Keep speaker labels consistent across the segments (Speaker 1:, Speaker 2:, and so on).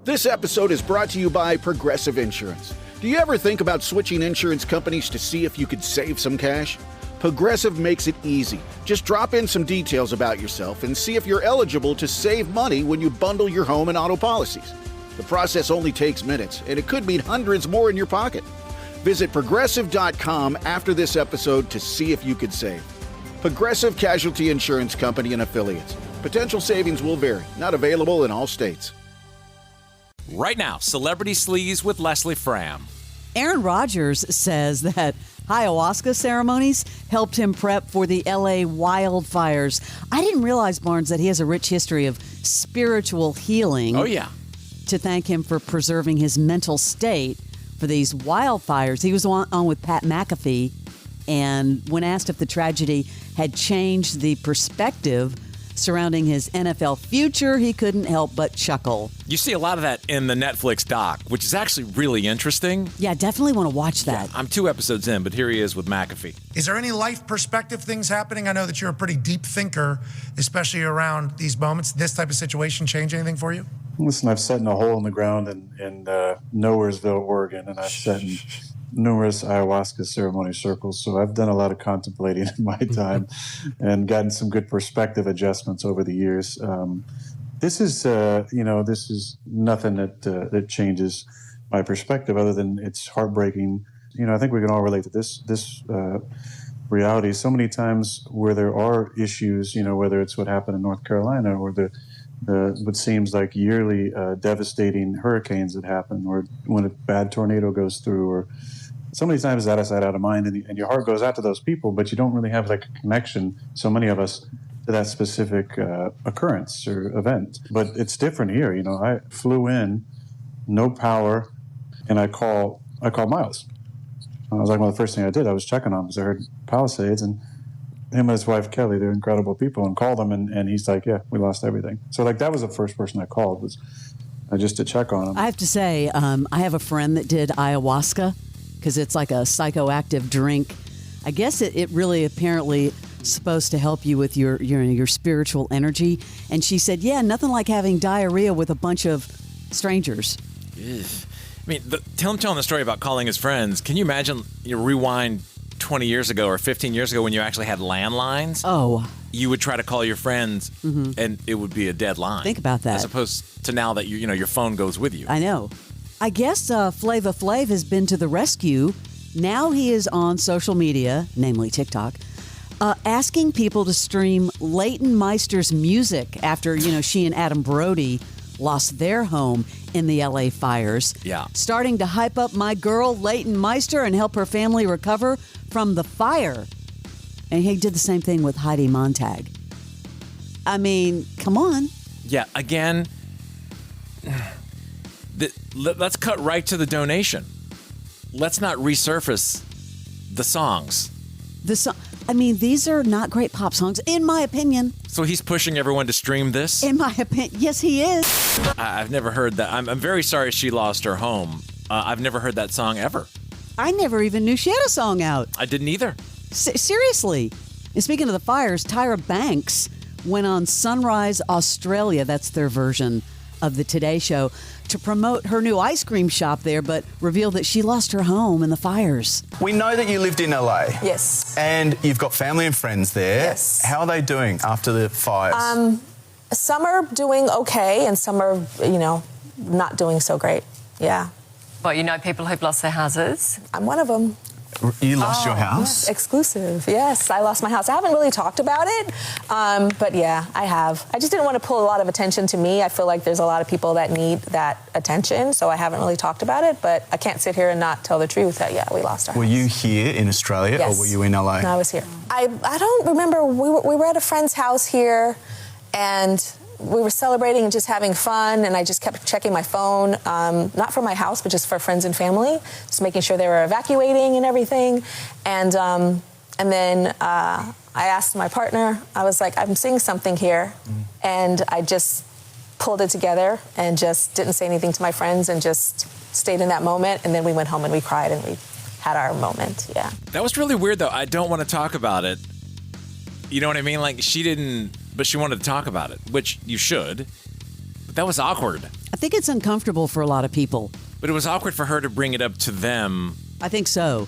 Speaker 1: This episode is brought to you by Progressive Insurance. Do you ever think about switching insurance companies to see if you could save some cash? Progressive makes it easy. Just drop in some details about yourself and see if you're eligible to save money when you bundle your home and auto policies. The process only takes minutes, and it could mean hundreds more in your pocket. Visit Progressive.com after this episode to see if you could save. Progressive Casualty Insurance Company and Affiliates. Potential savings will vary. Not available in all states.
Speaker 2: Right now, Celebrity Sleaze with Leslie Fram.
Speaker 3: Aaron Rodgers says that ayahuasca ceremonies helped him prep for the LA wildfires. I didn't realize, Barnes, that he has a rich history of spiritual healing.
Speaker 2: Oh, yeah.
Speaker 3: To thank him for preserving his mental state for these wildfires. He was on with Pat McAfee, and when asked if the tragedy had changed the perspective surrounding his NFL future, he couldn't help but chuckle.
Speaker 2: You see a lot of that in the Netflix doc, which is actually really interesting.
Speaker 3: Yeah, definitely want to watch that.
Speaker 2: Yeah, I'm 2 episodes in, but here he is with McAfee.
Speaker 4: Is there any life perspective things happening? I know that you're a pretty deep thinker, especially around these moments. This type of situation change anything for you?
Speaker 5: Listen, I've sat in a hole in the ground in Nowheresville, Oregon, and I've sat in numerous ayahuasca ceremony circles. So I've done a lot of contemplating in my time and gotten some good perspective adjustments over the years. This is nothing that changes my perspective other than it's heartbreaking. I think we can all relate to this reality. So many times where there are issues, whether it's what happened in North Carolina or the what seems like yearly devastating hurricanes that happen, or when a bad tornado goes through, or so many times out of sight, out of mind, and your heart goes out to those people, but you don't really have like a connection, so many of us, to that specific occurrence or event. But it's different here. I flew in, no power, and I call Miles. I was like, one of the first things I did, I was checking on him because I heard Palisades, and him and his wife Kelly, they're incredible people, and called him, and he's like, yeah, we lost everything. So like that was the first person I called, was just to check on him.
Speaker 3: I have to say, I have a friend that did ayahuasca because it's like a psychoactive drink. I guess it really apparently supposed to help you with your spiritual energy. And she said, yeah, nothing like having diarrhea with a bunch of strangers.
Speaker 2: Ugh. I mean, telling the story about calling his friends. Can you imagine? You rewind 20 years ago or 15 years ago when you actually had landlines.
Speaker 3: Oh.
Speaker 2: You would try to call your friends, and it would be a dead line.
Speaker 3: Think about that.
Speaker 2: As opposed to now that your phone goes with you.
Speaker 3: I know. I guess Flava Flav has been to the rescue. Now he is on social media, namely TikTok, asking people to stream Leighton Meister's music after, she and Adam Brody lost their home in the LA fires.
Speaker 2: Yeah.
Speaker 3: Starting to hype up my girl, Leighton Meister, and help her family recover from the fire. And he did the same thing with Heidi Montag. I mean, come on.
Speaker 2: Yeah, again, let's cut right to the donation. Let's not resurface the songs.
Speaker 3: These are not great pop songs, in my opinion.
Speaker 2: So he's pushing everyone to stream this?
Speaker 3: In my opinion, yes, he is.
Speaker 2: I've never heard that. I'm very sorry she lost her home. I've never heard that song ever.
Speaker 3: I never even knew she had a song out.
Speaker 2: I didn't either.
Speaker 3: Seriously. And speaking of the fires, Tyra Banks went on Sunrise Australia, that's their version of the Today Show, to promote her new ice cream shop there, but revealed that she lost her home in the fires.
Speaker 6: We know that you lived in LA.
Speaker 7: Yes.
Speaker 6: And you've got family and friends there.
Speaker 7: Yes.
Speaker 6: How are they doing after the fires?
Speaker 7: Some are doing okay, and some are, not doing so great. Yeah.
Speaker 8: Well, people who've lost their houses.
Speaker 7: I'm one of them.
Speaker 6: You lost your house?
Speaker 7: Yes, exclusive. Yes, I lost my house. I haven't really talked about it, but yeah, I have. I just didn't want to pull a lot of attention to me. I feel like there's a lot of people that need that attention, so I haven't really talked about it, but I can't sit here and not tell the truth that, yeah, we lost our house.
Speaker 6: Were you here in Australia,
Speaker 7: yes,
Speaker 6: or were you in LA?
Speaker 7: No, I was here. I don't remember. We were at a friend's house here, and we were celebrating and just having fun, and I just kept checking my phone, not for my house, but just for friends and family, just making sure they were evacuating and everything. And then I asked my partner, I was like, I'm seeing something here. And I just pulled it together and just didn't say anything to my friends and just stayed in that moment. And then we went home and we cried and we had our moment, yeah.
Speaker 2: That was really weird, though. I don't want to talk about it. You know what I mean? Like, she didn't, but she wanted to talk about it, which you should. That was awkward.
Speaker 3: I think it's uncomfortable for a lot of people.
Speaker 2: But it was awkward for her to bring it up to them.
Speaker 3: I think so.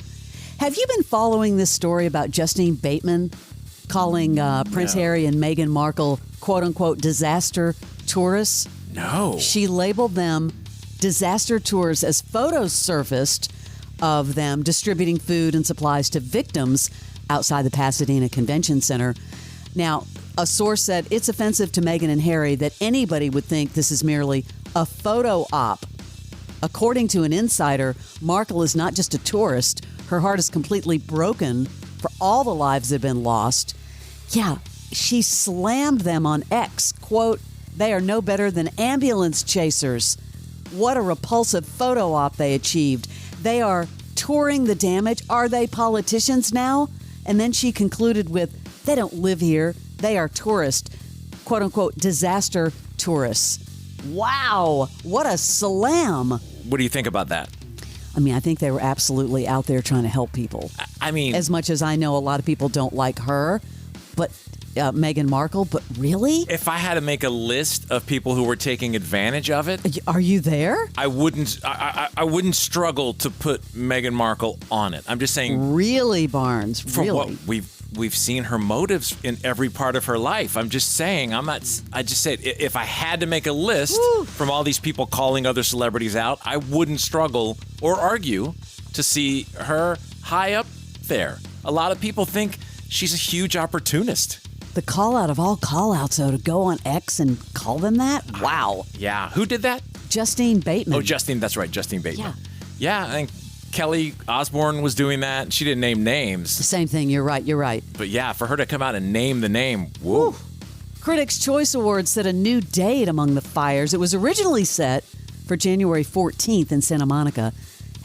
Speaker 3: Have you been following this story about Justine Bateman calling Prince Harry and Meghan Markle, quote unquote, disaster tourists?
Speaker 2: No.
Speaker 3: She labeled them disaster tours as photos surfaced of them distributing food and supplies to victims outside the Pasadena Convention Center. Now, a source said it's offensive to Meghan and Harry that anybody would think this is merely a photo op. According to an insider, Markle is not just a tourist. Her heart is completely broken for all the lives that have been lost. Yeah, she slammed them on X. Quote, they are no better than ambulance chasers. What a repulsive photo op they achieved. They are touring the damage. Are they politicians now? And then she concluded with, they don't live here. They are tourists, quote unquote, disaster tourists. Wow, what a slam.
Speaker 2: What do you think about that?
Speaker 3: I mean, I think they were absolutely out there trying to help people.
Speaker 2: I mean,
Speaker 3: as much as I know a lot of people don't like her, but Meghan Markle, but really?
Speaker 2: If I had to make a list of people who were taking advantage of it,
Speaker 3: are you there?
Speaker 2: I wouldn't struggle to put Meghan Markle on it. I'm just saying.
Speaker 3: Really, Barnes?
Speaker 2: From
Speaker 3: really?
Speaker 2: what we've seen her motives in every part of her life. I'm just saying. I just said if I had to make a list from all these people calling other celebrities out, I wouldn't struggle or argue to see her high up there. A lot of people think she's a huge opportunist.
Speaker 3: The call out of all call outs, though, to go on X and call them that? Wow.
Speaker 2: Yeah. Who did that?
Speaker 3: Justine Bateman.
Speaker 2: Oh, Justine. That's right. Justine Bateman.
Speaker 3: Yeah.
Speaker 2: Yeah. I think Kelly Osbourne was doing that. She didn't name names.
Speaker 3: The same thing. You're right.
Speaker 2: But yeah, for her to come out and name the name, whoa.
Speaker 3: Critics' Choice Awards set a new date among the fires. It was originally set for January 14th in Santa Monica,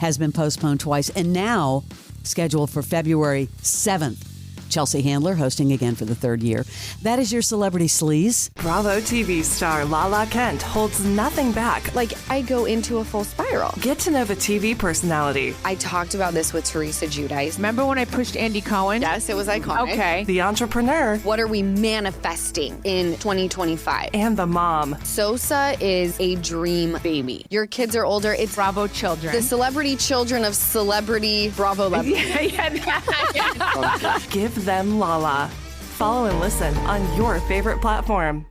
Speaker 3: has been postponed twice, and now scheduled for February 7th. Chelsea Handler hosting again for the third year. That is your Celebrity Sleaze.
Speaker 9: Bravo TV star Lala Kent holds nothing back.
Speaker 10: Like, I go into a full spiral.
Speaker 9: Get to know the TV personality.
Speaker 10: I talked about this with Teresa Giudice.
Speaker 11: Remember when I pushed Andy Cohen?
Speaker 10: Yes, it was iconic.
Speaker 11: Okay.
Speaker 9: The entrepreneur.
Speaker 10: What are we manifesting in 2025?
Speaker 9: And the mom.
Speaker 10: Sosa is a dream baby. Your kids are older. It's
Speaker 11: Bravo children.
Speaker 10: The celebrity children of celebrity Bravo love.
Speaker 9: Give them Lala. Follow and listen on your favorite platform.